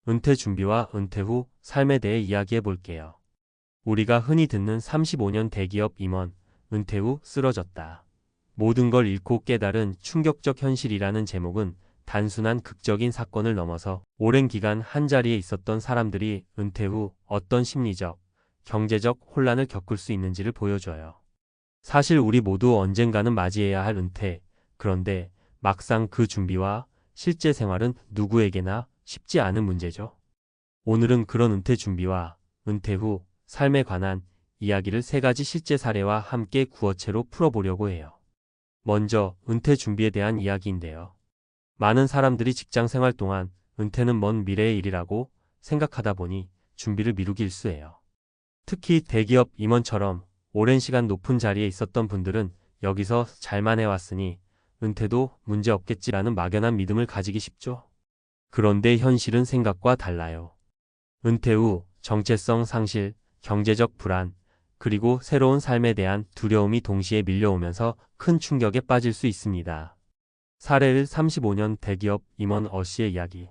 은퇴 준비와 은퇴 후 삶에 대해 이야기해 볼게요. 우리가 흔히 듣는 35년 대기업 임원, 은퇴 후 쓰러졌다. 모든 걸 잃고 깨달은 충격적 현실이라는 제목은 단순한 극적인 사건을 넘어서 오랜 기간 한자리에 있었던 사람들이 은퇴 후 어떤 심리적, 경제적 혼란을 겪을 수 있는지를 보여줘요. 사실 우리 모두 언젠가는 맞이해야 할 은퇴, 그런데 막상 그 준비와 실제 생활은 누구에게나 쉽지 않은 문제죠. 오늘은 그런 은퇴 준비와 은퇴 후 삶에 관한 이야기를 세 가지 실제 사례와 함께 구어체로 풀어보려고 해요. 먼저 은퇴 준비에 대한 이야기인데요. 많은 사람들이 직장 생활 동안 은퇴는 먼 미래의 일이라고 생각하다 보니 준비를 미루기 일쑤예요. 특히 대기업 임원처럼 오랜 시간 높은 자리에 있었던 분들은 여기서 잘만 해왔으니 은퇴도 문제 없겠지라는 막연한 믿음을 가지기 쉽죠. 그런데 현실은 생각과 달라요. 은퇴 후 정체성 상실, 경제적 불안, 그리고 새로운 삶에 대한 두려움이 동시에 밀려오면서 큰 충격에 빠질 수 있습니다. 사례 1 35년 대기업 임원 씨의 이야기.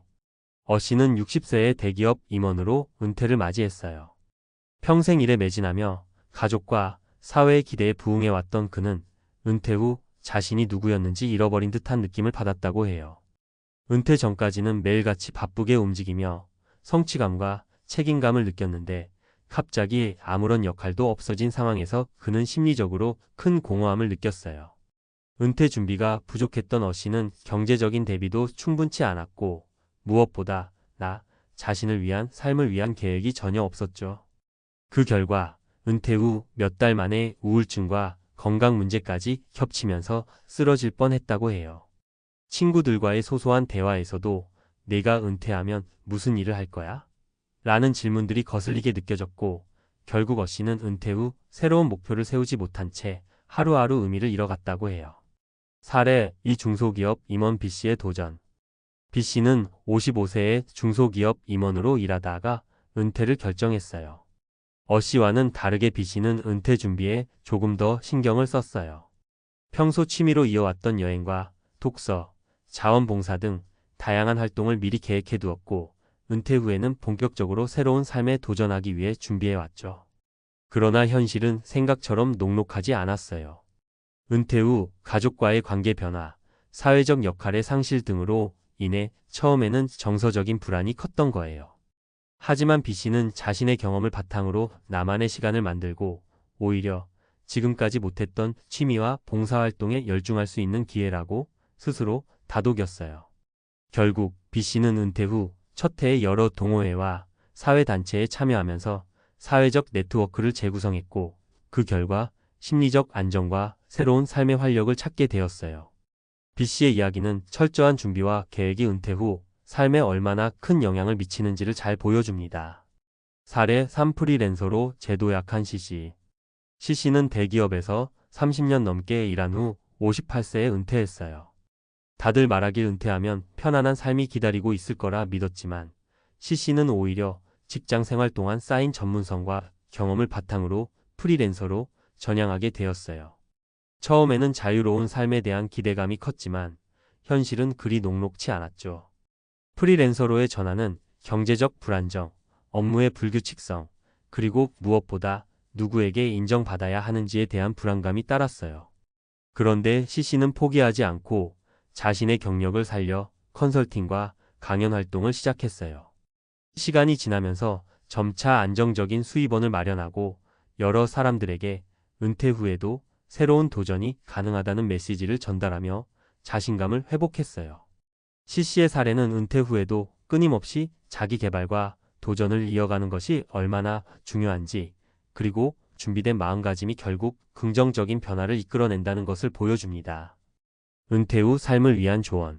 씨는 60세의 대기업 임원으로 은퇴를 맞이했어요. 평생 일에 매진하며 가족과 사회의 기대에 부응해왔던 그는 은퇴 후 자신이 누구였는지 잃어버린 듯한 느낌을 받았다고 해요. 은퇴 전까지는 매일같이 바쁘게 움직이며 성취감과 책임감을 느꼈는데 갑자기 아무런 역할도 없어진 상황에서 그는 심리적으로 큰 공허함을 느꼈어요. 은퇴 준비가 부족했던 씨는 경제적인 대비도 충분치 않았고 무엇보다 나 자신을 위한 삶을 위한 계획이 전혀 없었죠. 그 결과 은퇴 후 몇 달 만에 우울증과 건강 문제까지 겹치면서 쓰러질 뻔했다고 해요. 친구들과의 소소한 대화에서도 내가 은퇴하면 무슨 일을 할 거야? 라는 질문들이 거슬리게 느껴졌고 결국 씨는 은퇴 후 새로운 목표를 세우지 못한 채 하루하루 의미를 잃어갔다고 해요. 사례 2 중소기업 임원 B씨의 도전. B씨는 55세의 중소기업 임원으로 일하다가 은퇴를 결정했어요. 씨와는 다르게 B씨는 은퇴 준비에 조금 더 신경을 썼어요. 평소 취미로 이어왔던 여행과 독서, 자원봉사 등 다양한 활동을 미리 계획해 두었고 은퇴 후에는 본격적으로 새로운 삶에 도전하기 위해 준비해왔죠. 그러나 현실은 생각처럼 녹록하지 않았어요. 은퇴 후 가족과의 관계 변화, 사회적 역할의 상실 등으로 인해 처음에는 정서적인 불안이 컸던 거예요. 하지만 B씨는 자신의 경험을 바탕으로 나만의 시간을 만들고 오히려 지금까지 못했던 취미와 봉사활동에 열중할 수 있는 기회라고 스스로 다독였어요. 결국 B씨는 은퇴 후 첫 해에 여러 동호회와 사회단체에 참여하면서 사회적 네트워크를 재구성했고 그 결과 심리적 안정과 새로운 삶의 활력을 찾게 되었어요. B씨의 이야기는 철저한 준비와 계획이 은퇴 후 삶에 얼마나 큰 영향을 미치는지를 잘 보여줍니다. 사례 3 프리랜서로 제도약한 C씨. C씨는 대기업에서 30년 넘게 일한 후 58세에 은퇴했어요. 다들 말하길 은퇴하면 편안한 삶이 기다리고 있을 거라 믿었지만 C씨는 오히려 직장 생활 동안 쌓인 전문성과 경험을 바탕으로 프리랜서로 전향하게 되었어요. 처음에는 자유로운 삶에 대한 기대감이 컸지만 현실은 그리 녹록치 않았죠. 프리랜서로의 전환은 경제적 불안정, 업무의 불규칙성, 그리고 무엇보다 누구에게 인정받아야 하는지에 대한 불안감이 따랐어요. 그런데 C씨는 포기하지 않고 자신의 경력을 살려 컨설팅과 강연 활동을 시작했어요. 시간이 지나면서 점차 안정적인 수입원을 마련하고 여러 사람들에게 은퇴 후에도 새로운 도전이 가능하다는 메시지를 전달하며 자신감을 회복했어요. C씨의 사례는 은퇴 후에도 끊임없이 자기 개발과 도전을 이어가는 것이 얼마나 중요한지, 그리고 준비된 마음가짐이 결국 긍정적인 변화를 이끌어낸다는 것을 보여줍니다. 은퇴 후 삶을 위한 조언.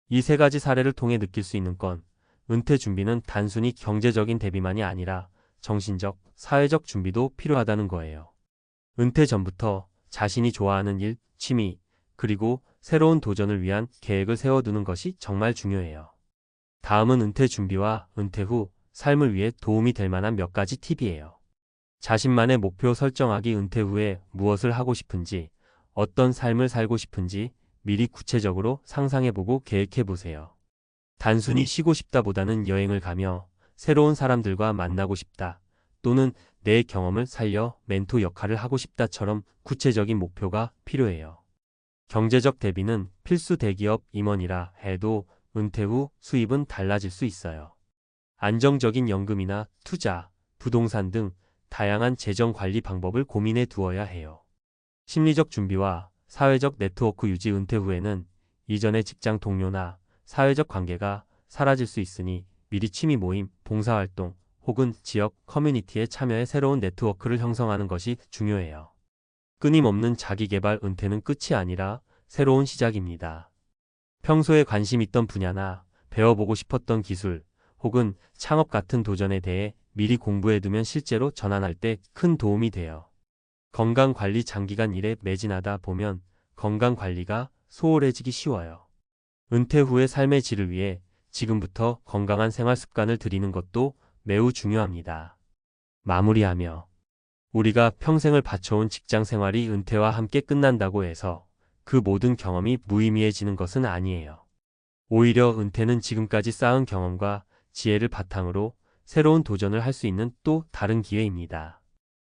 이 세 가지 사례를 통해 느낄 수 있는 건 은퇴 준비는 단순히 경제적인 대비만이 아니라 정신적, 사회적 준비도 필요하다는 거예요. 은퇴 전부터 자신이 좋아하는 일, 취미, 그리고 새로운 도전을 위한 계획을 세워두는 것이 정말 중요해요. 다음은 은퇴 준비와 은퇴 후 삶을 위해 도움이 될 만한 몇 가지 팁이에요. 자신만의 목표 설정하기. 은퇴 후에 무엇을 하고 싶은지, 어떤 삶을 살고 싶은지 미리 구체적으로 상상해보고 계획해보세요. 단순히 쉬고 싶다보다는 여행을 가며 새로운 사람들과 만나고 싶다, 또는 내 경험을 살려 멘토 역할을 하고 싶다처럼 구체적인 목표가 필요해요. 경제적 대비는 필수 대기업 임원이라 해도 은퇴 후 수입은 달라질 수 있어요. 안정적인 연금이나 투자, 부동산 등 다양한 재정 관리 방법을 고민해 두어야 해요. 심리적 준비와 사회적 네트워크 유지. 은퇴 후에는 이전의 직장 동료나 사회적 관계가 사라질 수 있으니 미리 취미 모임, 봉사활동 혹은 지역 커뮤니티에 참여해 새로운 네트워크를 형성하는 것이 중요해요. 끊임없는 자기개발. 은퇴는 끝이 아니라 새로운 시작입니다. 평소에 관심 있던 분야나 배워보고 싶었던 기술 혹은 창업 같은 도전에 대해 미리 공부해두면 실제로 전환할 때 큰 도움이 돼요. 건강관리. 장기간 일에 매진하다 보면 건강관리가 소홀해지기 쉬워요. 은퇴 후의 삶의 질을 위해 지금부터 건강한 생활 습관을 들이는 것도 매우 중요합니다. 마무리하며, 우리가 평생을 바쳐온 직장 생활이 은퇴와 함께 끝난다고 해서 그 모든 경험이 무의미해지는 것은 아니에요. 오히려 은퇴는 지금까지 쌓은 경험과 지혜를 바탕으로 새로운 도전을 할 수 있는 또 다른 기회입니다.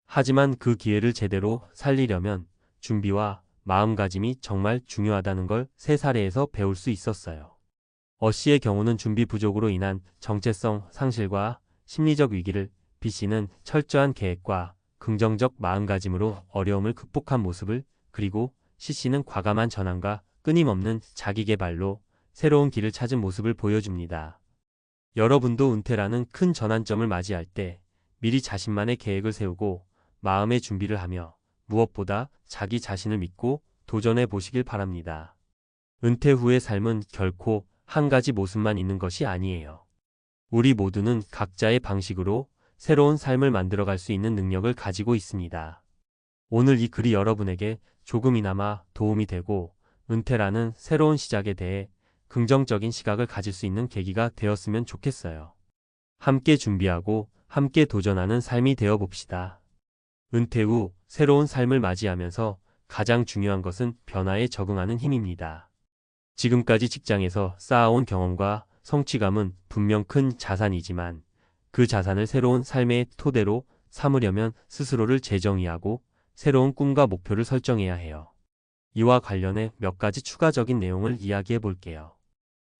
하지만 그 기회를 제대로 살리려면 준비와 마음가짐이 정말 중요하다는 걸 세 사례에서 배울 수 있었어요. 씨의 경우는 준비 부족으로 인한 정체성 상실과 심리적 위기를, B씨는 철저한 계획과 긍정적 마음가짐으로 어려움을 극복한 모습을, 그리고 C씨는 과감한 전환과 끊임없는 자기개발로 새로운 길을 찾은 모습을 보여줍니다. 여러분도 은퇴라는 큰 전환점을 맞이할 때 미리 자신만의 계획을 세우고 마음의 준비를 하며 무엇보다 자기 자신을 믿고 도전해 보시길 바랍니다. 은퇴 후의 삶은 결코 한 가지 모습만 있는 것이 아니에요. 우리 모두는 각자의 방식으로 새로운 삶을 만들어갈 수 있는 능력을 가지고 있습니다. 오늘 이 글이 여러분에게 조금이나마 도움이 되고 은퇴라는 새로운 시작에 대해 긍정적인 시각을 가질 수 있는 계기가 되었으면 좋겠어요. 함께 준비하고 함께 도전하는 삶이 되어 봅시다. 은퇴 후 새로운 삶을 맞이하면서 가장 중요한 것은 변화에 적응하는 힘입니다. 지금까지 직장에서 쌓아온 경험과 성취감은 분명 큰 자산이지만 그 자산을 새로운 삶의 토대로 삼으려면 스스로를 재정의하고 새로운 꿈과 목표를 설정해야 해요. 이와 관련해 몇 가지 추가적인 내용을 이야기해 볼게요.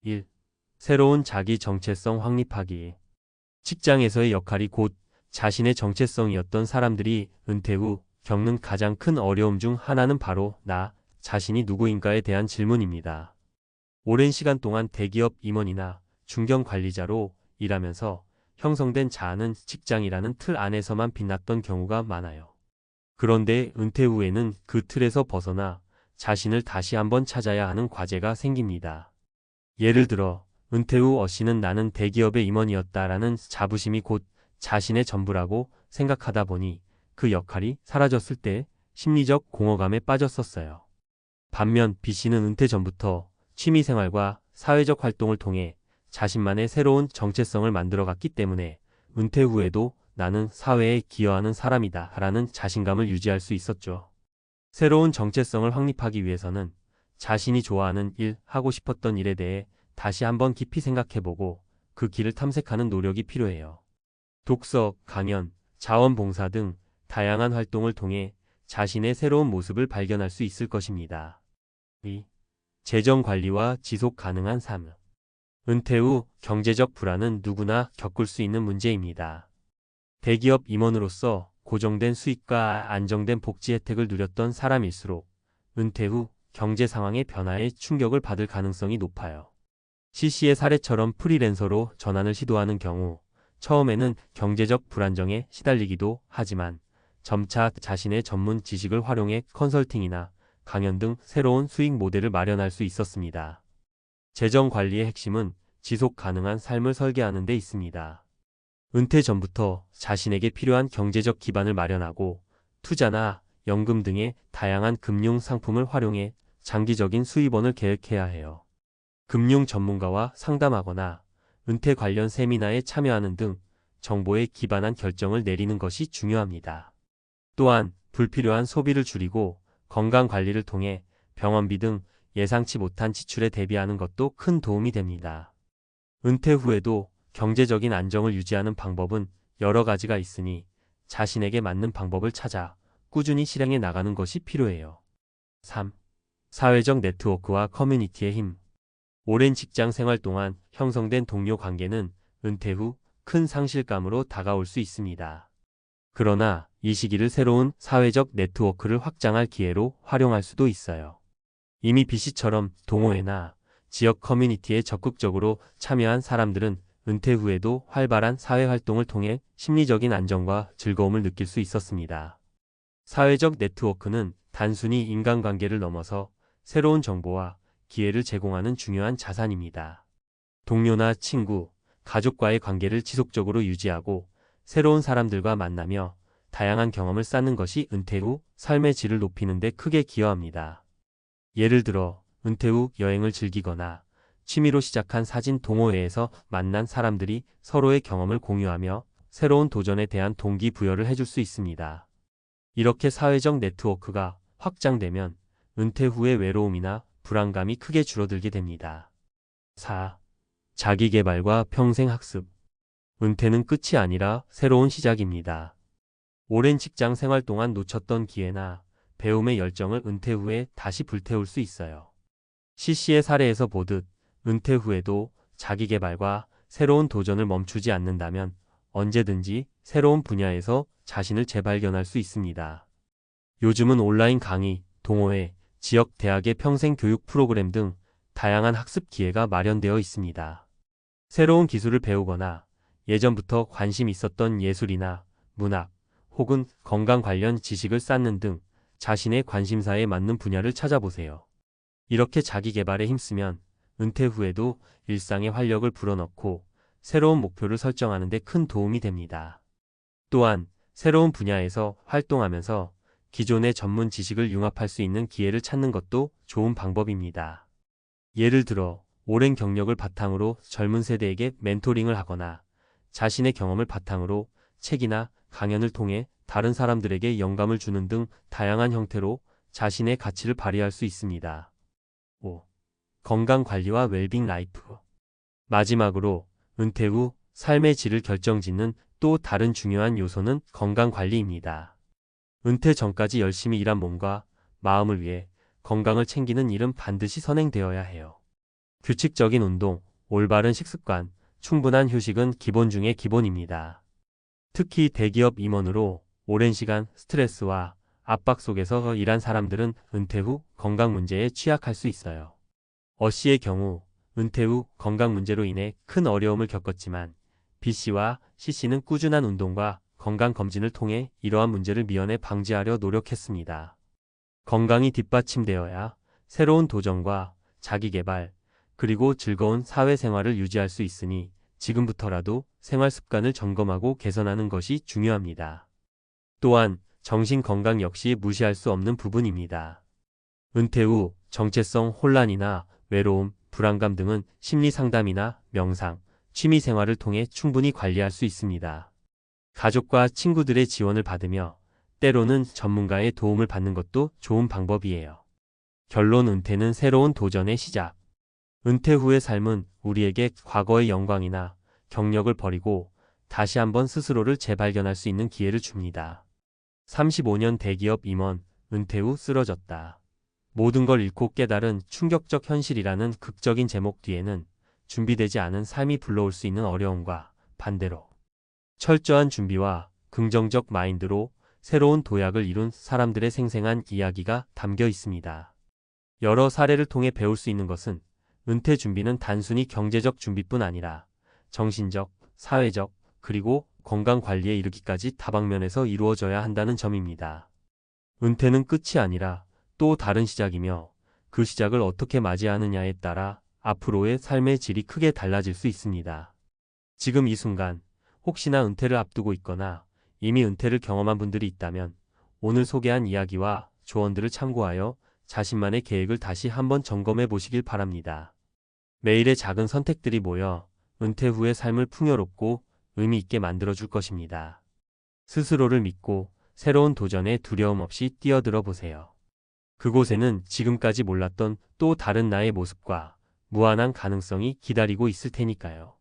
1. 새로운 자기 정체성 확립하기. 직장에서의 역할이 곧 자신의 정체성이었던 사람들이 은퇴 후 겪는 가장 큰 어려움 중 하나는 바로 나 자신이 누구인가에 대한 질문입니다. 오랜 시간 동안 대기업 임원이나 중견 관리자로 일하면서 형성된 자아는 직장이라는 틀 안에서만 빛났던 경우가 많아요. 그런데 은퇴 후에는 그 틀에서 벗어나 자신을 다시 한번 찾아야 하는 과제가 생깁니다. 예를 들어 은퇴 후 씨는 나는 대기업의 임원이었다라는 자부심이 곧 자신의 전부라고 생각하다 보니 그 역할이 사라졌을 때 심리적 공허감에 빠졌었어요. 반면 B씨는 은퇴 전부터 취미생활과 사회적 활동을 통해 자신만의 새로운 정체성을 만들어갔기 때문에 은퇴 후에도 나는 사회에 기여하는 사람이다 라는 자신감을 유지할 수 있었죠. 새로운 정체성을 확립하기 위해서는 자신이 좋아하는 일, 하고 싶었던 일에 대해 다시 한번 깊이 생각해보고 그 길을 탐색하는 노력이 필요해요. 독서, 강연, 자원봉사 등 다양한 활동을 통해 자신의 새로운 모습을 발견할 수 있을 것입니다. 2. 재정 관리와 지속 가능한 삶. 은퇴 후 경제적 불안은 누구나 겪을 수 있는 문제입니다. 대기업 임원으로서 고정된 수익과 안정된 복지 혜택을 누렸던 사람일수록 은퇴 후 경제 상황의 변화에 충격을 받을 가능성이 높아요. C씨의 사례처럼 프리랜서로 전환을 시도하는 경우 처음에는 경제적 불안정에 시달리기도 하지만 점차 자신의 전문 지식을 활용해 컨설팅이나 강연 등 새로운 수익 모델을 마련할 수 있었습니다. 재정 관리의 핵심은 지속 가능한 삶을 설계하는 데 있습니다. 은퇴 전부터 자신에게 필요한 경제적 기반을 마련하고 투자나 연금 등의 다양한 금융 상품을 활용해 장기적인 수입원을 계획해야 해요. 금융 전문가와 상담하거나 은퇴 관련 세미나에 참여하는 등 정보에 기반한 결정을 내리는 것이 중요합니다. 또한 불필요한 소비를 줄이고 건강 관리를 통해 병원비 등 예상치 못한 지출에 대비하는 것도 큰 도움이 됩니다. 은퇴 후에도 경제적인 안정을 유지하는 방법은 여러 가지가 있으니 자신에게 맞는 방법을 찾아 꾸준히 실행해 나가는 것이 필요해요. 3. 사회적 네트워크와 커뮤니티의 힘. 오랜 직장 생활 동안 형성된 동료 관계는 은퇴 후 큰 상실감으로 다가올 수 있습니다. 그러나 이 시기를 새로운 사회적 네트워크를 확장할 기회로 활용할 수도 있어요. 이미 BC처럼 동호회나 지역 커뮤니티에 적극적으로 참여한 사람들은 은퇴 후에도 활발한 사회활동을 통해 심리적인 안정과 즐거움을 느낄 수 있었습니다. 사회적 네트워크는 단순히 인간관계를 넘어서 새로운 정보와 기회를 제공하는 중요한 자산입니다. 동료나 친구, 가족과의 관계를 지속적으로 유지하고 새로운 사람들과 만나며 다양한 경험을 쌓는 것이 은퇴 후 삶의 질을 높이는 데 크게 기여합니다. 예를 들어 은퇴 후 여행을 즐기거나 취미로 시작한 사진 동호회에서 만난 사람들이 서로의 경험을 공유하며 새로운 도전에 대한 동기부여를 해줄 수 있습니다. 이렇게 사회적 네트워크가 확장되면 은퇴 후의 외로움이나 불안감이 크게 줄어들게 됩니다. 4. 자기계발과 평생학습. 은퇴는 끝이 아니라 새로운 시작입니다. 오랜 직장 생활 동안 놓쳤던 기회나 배움의 열정을 은퇴 후에 다시 불태울 수 있어요. CC의 사례에서 보듯 은퇴 후에도 자기계발과 새로운 도전을 멈추지 않는다면 언제든지 새로운 분야에서 자신을 재발견할 수 있습니다. 요즘은 온라인 강의, 동호회, 지역 대학의 평생교육 프로그램 등 다양한 학습 기회가 마련되어 있습니다. 새로운 기술을 배우거나 예전부터 관심 있었던 예술이나 문학 혹은 건강 관련 지식을 쌓는 등 자신의 관심사에 맞는 분야를 찾아보세요. 이렇게 자기 개발에 힘쓰면 은퇴 후에도 일상에 활력을 불어넣고 새로운 목표를 설정하는 데 큰 도움이 됩니다. 또한 새로운 분야에서 활동하면서 기존의 전문 지식을 융합할 수 있는 기회를 찾는 것도 좋은 방법입니다. 예를 들어 오랜 경력을 바탕으로 젊은 세대에게 멘토링을 하거나 자신의 경험을 바탕으로 책이나 강연을 통해 다른 사람들에게 영감을 주는 등 다양한 형태로 자신의 가치를 발휘할 수 있습니다. 5. 건강관리와 웰빙 라이프. 마지막으로 은퇴 후 삶의 질을 결정짓는 또 다른 중요한 요소는 건강관리입니다. 은퇴 전까지 열심히 일한 몸과 마음을 위해 건강을 챙기는 일은 반드시 선행되어야 해요. 규칙적인 운동, 올바른 식습관, 충분한 휴식은 기본 중의 기본입니다. 특히 대기업 임원으로 오랜 시간 스트레스와 압박 속에서 일한 사람들은 은퇴 후 건강 문제에 취약할 수 있어요. 씨의 경우 은퇴 후 건강 문제로 인해 큰 어려움을 겪었지만 B씨와 C씨는 꾸준한 운동과 건강 검진을 통해 이러한 문제를 미연에 방지하려 노력했습니다. 건강이 뒷받침되어야 새로운 도전과 자기개발, 그리고 즐거운 사회생활을 유지할 수 있으니 지금부터라도 생활 습관을 점검하고 개선하는 것이 중요합니다. 또한 정신 건강 역시 무시할 수 없는 부분입니다. 은퇴 후 정체성 혼란이나 외로움, 불안감 등은 심리 상담이나 명상, 취미 생활을 통해 충분히 관리할 수 있습니다. 가족과 친구들의 지원을 받으며 때로는 전문가의 도움을 받는 것도 좋은 방법이에요. 결론 은퇴는 새로운 도전의 시작. 은퇴 후의 삶은 우리에게 과거의 영광이나 경력을 버리고 다시 한번 스스로를 재발견할 수 있는 기회를 줍니다. 35년 대기업 임원, 은퇴 후 쓰러졌다. 모든 걸 잃고 깨달은 충격적 현실이라는 극적인 제목 뒤에는 준비되지 않은 삶이 불러올 수 있는 어려움과 반대로 철저한 준비와 긍정적 마인드로 새로운 도약을 이룬 사람들의 생생한 이야기가 담겨 있습니다. 여러 사례를 통해 배울 수 있는 것은 은퇴 준비는 단순히 경제적 준비뿐 아니라 정신적, 사회적, 그리고 건강 관리에 이르기까지 다방면에서 이루어져야 한다는 점입니다. 은퇴는 끝이 아니라 또 다른 시작이며 그 시작을 어떻게 맞이하느냐에 따라 앞으로의 삶의 질이 크게 달라질 수 있습니다. 지금 이 순간 혹시나 은퇴를 앞두고 있거나 이미 은퇴를 경험한 분들이 있다면 오늘 소개한 이야기와 조언들을 참고하여 자신만의 계획을 다시 한번 점검해 보시길 바랍니다. 매일의 작은 선택들이 모여 은퇴 후의 삶을 풍요롭고 의미 있게 만들어줄 것입니다. 스스로를 믿고 새로운 도전에 두려움 없이 뛰어들어 보세요. 그곳에는 지금까지 몰랐던 또 다른 나의 모습과 무한한 가능성이 기다리고 있을 테니까요.